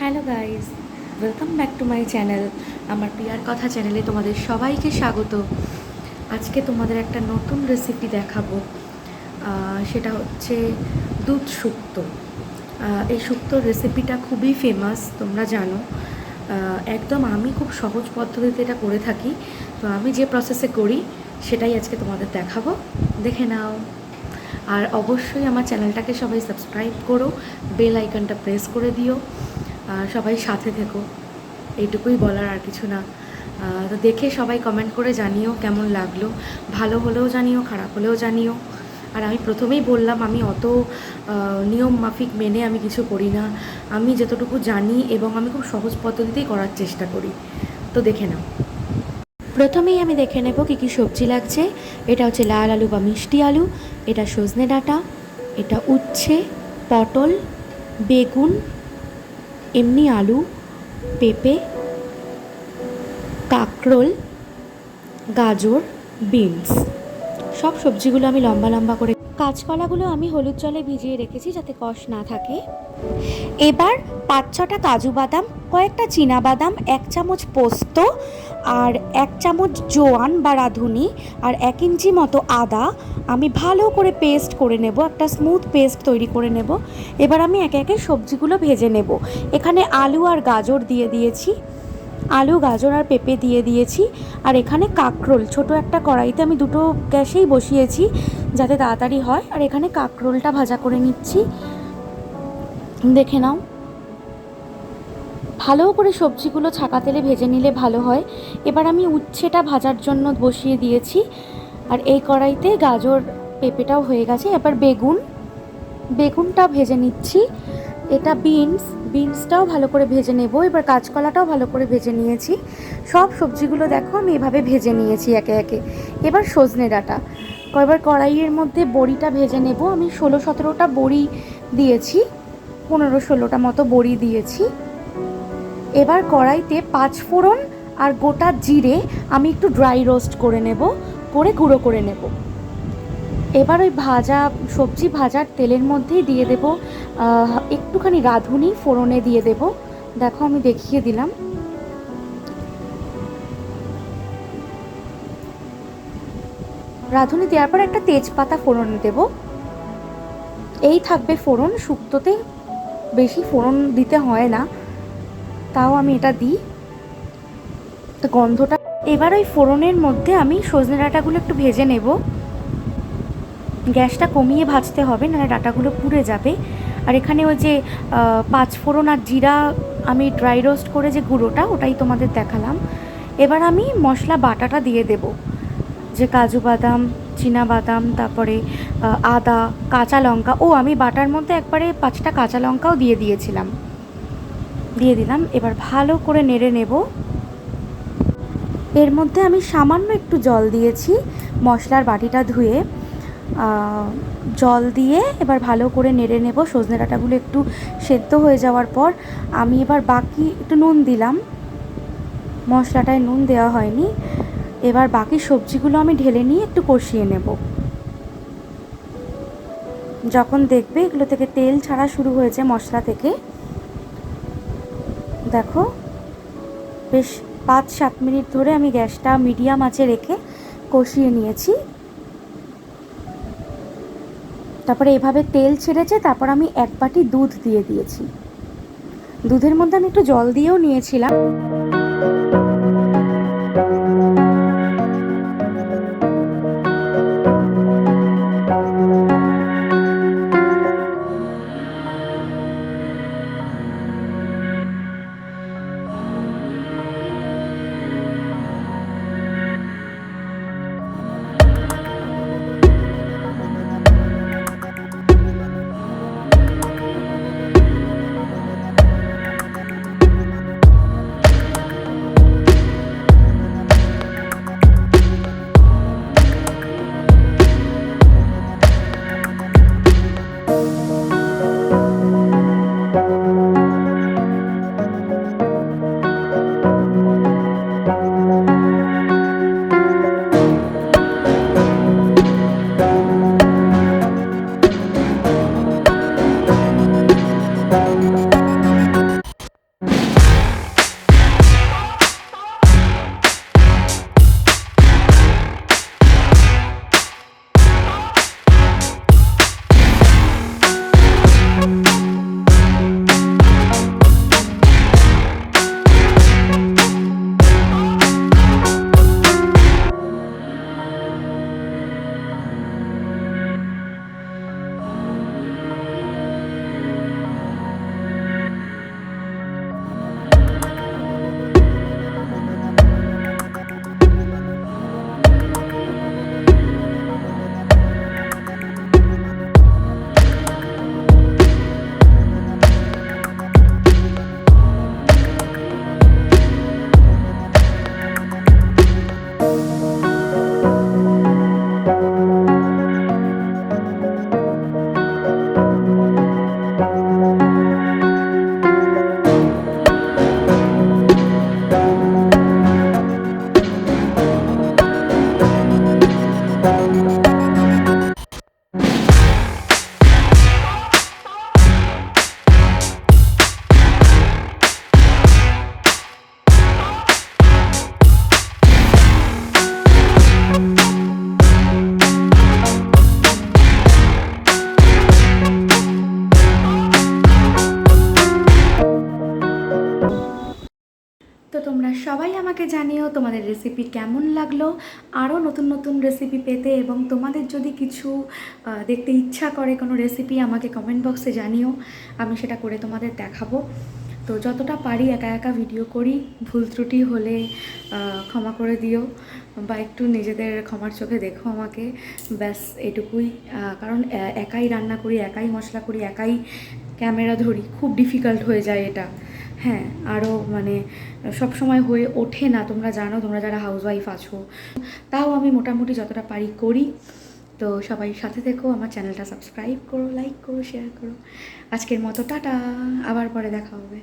Hello guys, welcome back to my channel. আমার প্রিয়ার কথা চ্যানেলে তোমাদের সবাইকে স্বাগত। আজকে তোমাদের একটা নতুন রেসিপি দেখাবো। সেটা হচ্ছে দুধ শুক্তো। এই শুক্তোর রেসিপিটা খুবই ফেমাস, তোমরা জানো। একদম আমি খুব সহজ পদ্ধতিতে এটা করে থাকি। তো আমি যে প্রসেসে করি সেটাই আজকে তোমাদের দেখাবো, দেখে নাও। আর অবশ্যই আমার চ্যানেলটাকে সবাই সাবস্ক্রাইব করো, বেল আইকনটা প্রেস করে দিও, সবাই সাথে থেকো, এইটুকুই বলার, আর কিছু না। তো দেখে সবাই কমেন্ট করে জানিও কেমন লাগলো, ভালো হলেও জানিও, খারাপ হলেও জানিও। আর আমি প্রথমেই বললাম, আমি অত নিয়ম মাফিক মেনে আমি কিছু করি না। আমি যতটুকু জানি এবং আমি খুব সহজ পদ্ধতিতেই করার চেষ্টা করি। তো দেখে নাও। প্রথমেই আমি দেখে নেব কী কী সবজি লাগছে। এটা হচ্ছে লাল আলু বা মিষ্টি আলু, এটা সজনে ডাঁটা, এটা উচ্ছে, পটল, বেগুন, এমনি আলু, পেঁপে, কাঁকরোল, গাজর, বিনস। সব সবজিগুলো আমি লম্বা লম্বা করে, কাঁচকলাগুলো আমি হলুদ জলে ভিজিয়ে রেখেছি যাতে কষ না থাকে। এবার 5-6টা কাজু বাদাম, কয়েকটা চীনা বাদাম, 1 চামচ পোস্ত, আর 1 চামচ জোয়ান বা রাঁধুনি, আর 1 ইঞ্চি মতো আদা আমি ভালো করে পেস্ট করে নেব, একটা স্মুথ পেস্ট তৈরি করে নেব। এবার আমি একে একে সবজিগুলো ভেজে নেব। এখানে আলু আর গাজর দিয়ে দিয়েছি, আলু, গাজর আর পেঁপে দিয়ে দিয়েছি। আর এখানে কাঁকরোল ছোট একটা কড়াইতে আমি দুটো গ্যাসেই বসিয়েছি যাতে তাড়াতাড়ি হয়। আর এখানে কাঁকরোলটা ভাজা করে নিচ্ছি, দেখে নাও। ভালো করে সবজিগুলো ছাকা তেলে ভেজে নিলে ভালো হয়। এবার আমি উচ্ছেটা ভাজার জন্য বসিয়ে দিয়েছি, আর এই কড়াইতে গাজর পেঁপেটাও হয়ে গেছে। এবার বেগুনটা ভেজে নিচ্ছি। এটা বিনসটাও ভালো করে ভেজে নেব। এবার কাঁচকলাটাও ভালো করে ভেজে নিয়েছি। সব সবজিগুলো দেখো আমি এভাবে ভেজে নিয়েছি একে একে। এবার সজনে ডাঁটা, এবার কড়াইয়ের মধ্যে বড়িটা ভেজে নেব। আমি 16-17টা বড়ি দিয়েছি, 15-16টা মতো বড়ি দিয়েছি। এবার কড়াইতে 5 ফোড়ন আর গোটা জিরে আমি একটু ড্রাই রোস্ট করে নেব, করে গুঁড়ো করে নেব। এবার ওই সবজি ভাজার তেলের মধ্যেই দিয়ে দেব একটুখানি রাঁধুনি, ফোড়নে দিয়ে দেব। দেখো আমি দেখিয়ে দিলাম। রাঁধুনি দেওয়ার পর একটা তেজপাতা ফোড়নে দেব। এই থাকবে ফোড়ন, শুক্তোতে বেশি ফোড়ন দিতে হয় না, তাও আমি এটা দিই তো গন্ধটা। এবার ওই ফোড়নের মধ্যে আমি সজনে ডাঁটাগুলো একটু ভেজে নেব। গ্যাসটা কমিয়ে ভাজতে হবে, নাহলে ডাঁটাগুলো পুড়ে যাবে। আর এখানে ওই যে 5 ফোড়ন আর জিরা আমি ড্রাই রোস্ট করে যে গুঁড়োটা, ওটাই তোমাদের দেখালাম। এবার আমি মশলা বাটাটা দিয়ে দেব, যে কাজু বাদাম, চীনা বাদাম, তারপরে আদা, কাঁচা লঙ্কা। আমি বাটার মধ্যে একবারে 5টা কাঁচা লঙ্কাও দিয়ে দিলাম। এবার ভালো করে নেড়ে নেব। এর মধ্যে আমি সামান্য একটু জল দিয়েছি, মশলার বাটিটা ধুয়ে জল দিয়ে এবার ভালো করে নেড়ে নেব। সজনে ডাঁটাগুলো একটু সেদ্ধ হয়ে যাওয়ার পর আমি এবার বাকি একটু নুন দিলাম, মশলাটায় নুন দেওয়া হয়নি। এবার বাকি সবজিগুলো আমি ঢেলে নিয়ে একটু কষিয়ে নেব। যখন দেখবে এগুলো থেকে তেল ছাড়া শুরু হয়েছে মশলা থেকে, দেখো বেশ 5-7 মিনিট ধরে আমি গ্যাসটা মিডিয়াম আঁচে রেখে কষিয়ে নিয়েছি। তারপরে এভাবে তেল ছেড়েছে, তারপর আমি 1 বাটি দুধ দিয়ে দিয়েছি। দুধের মধ্যে আমি একটু জল দিয়েও নিয়েছিলাম। তোমরা সবাই আমাকে জানিও তোমাদের রেসিপি কেমন লাগলো। আরও নতুন নতুন রেসিপি পেতে এবং তোমাদের যদি কিছু দেখতে ইচ্ছা করে কোনো রেসিপি আমাকে কমেন্ট বক্সে জানিও, আমি সেটা করে তোমাদের দেখাবো। তো যতটা পারি একা একা ভিডিও করি, ভুল ত্রুটি হলে ক্ষমা করে দিও বা একটু নিজেদের ক্ষমার চোখে দেখো আমাকে, ব্যাস এটুকুই। কারণ একাই রান্না করি, একাই মশলা করি, একাই ক্যামেরা ধরি, খুব ডিফিকাল্ট হয়ে যায় এটা। হ্যাঁ, আরও মানে সব সময় হয়ে ওঠে না, তোমরা জানো, তোমরা যারা হাউসওয়াইফ আছো। তাও আমি মোটামুটি যতটা পারি করি। তো সবাই সাথে থেকো, আমার চ্যানেলটা সাবস্ক্রাইব করো, লাইক করো, শেয়ার করো। আজকের মতো টাটা, আবার পরে দেখা হবে।